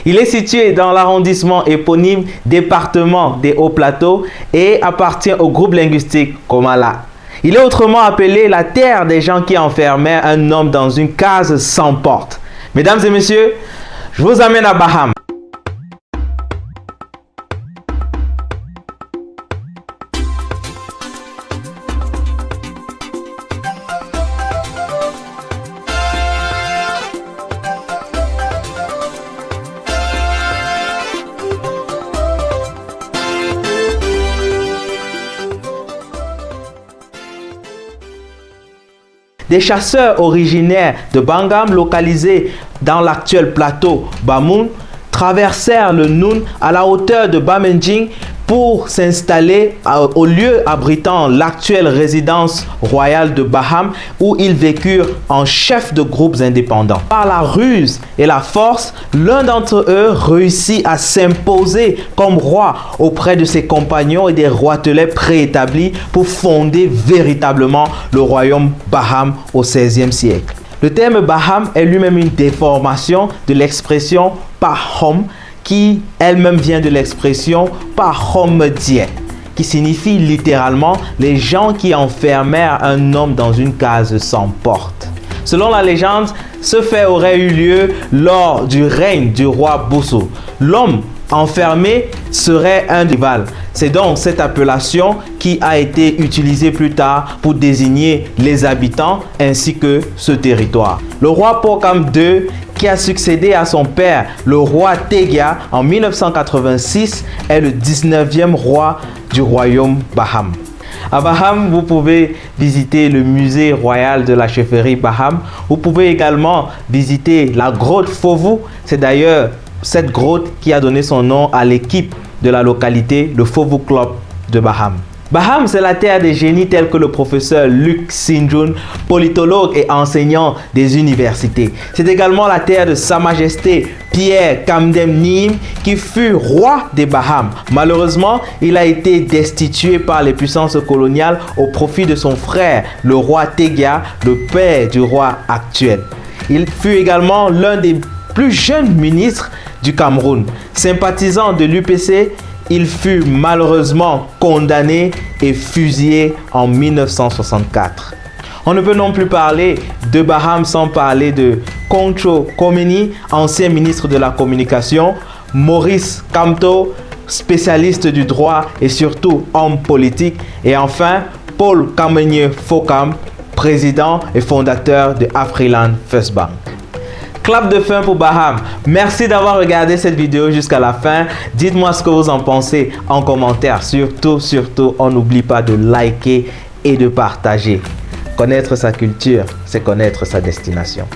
Il est situé dans l'arrondissement éponyme, département des Hauts-Plateaux et appartient au groupe linguistique Komala. Il est autrement appelé la terre des gens qui enfermaient un homme dans une case sans porte. Mesdames et messieurs, je vous amène à Baham. Des chasseurs originaires de Bangam, localisés dans l'actuel plateau Bamoun, traversèrent le Noun à la hauteur de Bamenjing pour s'installer au lieu abritant l'actuelle résidence royale de Baham où ils vécurent en chef de groupes indépendants. Par la ruse et la force, l'un d'entre eux réussit à s'imposer comme roi auprès de ses compagnons et des roitelets préétablis pour fonder véritablement le royaume Baham au XVIe siècle. Le terme Baham est lui-même une déformation de l'expression Bahom, qui elle-même vient de l'expression Bahomdien, qui signifie littéralement les gens qui enfermèrent un homme dans une case sans porte. Selon la légende, ce fait aurait eu lieu lors du règne du roi Boussou. L'homme enfermé serait un rival. C'est donc cette appellation qui a été utilisée plus tard pour désigner les habitants ainsi que ce territoire. Le roi Pokam II, qui a succédé à son père, le roi Tegia, en 1986, est le 19e roi du royaume Baham. À Baham, vous pouvez visiter le musée royal de la chefferie Baham. Vous pouvez également visiter la grotte Fovu. C'est d'ailleurs cette grotte qui a donné son nom à l'équipe de la localité, le Fovu Club de Baham. Baham, c'est la terre des génies tels que le professeur Luc Sinjun, politologue et enseignant des universités. C'est également la terre de Sa Majesté Pierre Kamdem Nim, qui fut roi des Baham. Malheureusement, il a été destitué par les puissances coloniales au profit de son frère, le roi Tegia, le père du roi actuel. Il fut également l'un des plus jeunes ministres du Cameroun. Sympathisant de l'UPC, il fut malheureusement condamné et fusillé en 1964. On ne peut non plus parler de Baham sans parler de Concho Komeni, ancien ministre de la Communication, Maurice Kamto, spécialiste du droit et surtout homme politique, et enfin Paul Kamenye Fokam, président et fondateur de Afriland First Bank. Clap de fin pour Baham. Merci d'avoir regardé cette vidéo jusqu'à la fin. Dites-moi ce que vous en pensez en commentaire. Surtout, on n'oublie pas de liker et de partager. Connaître sa culture, c'est connaître sa destination.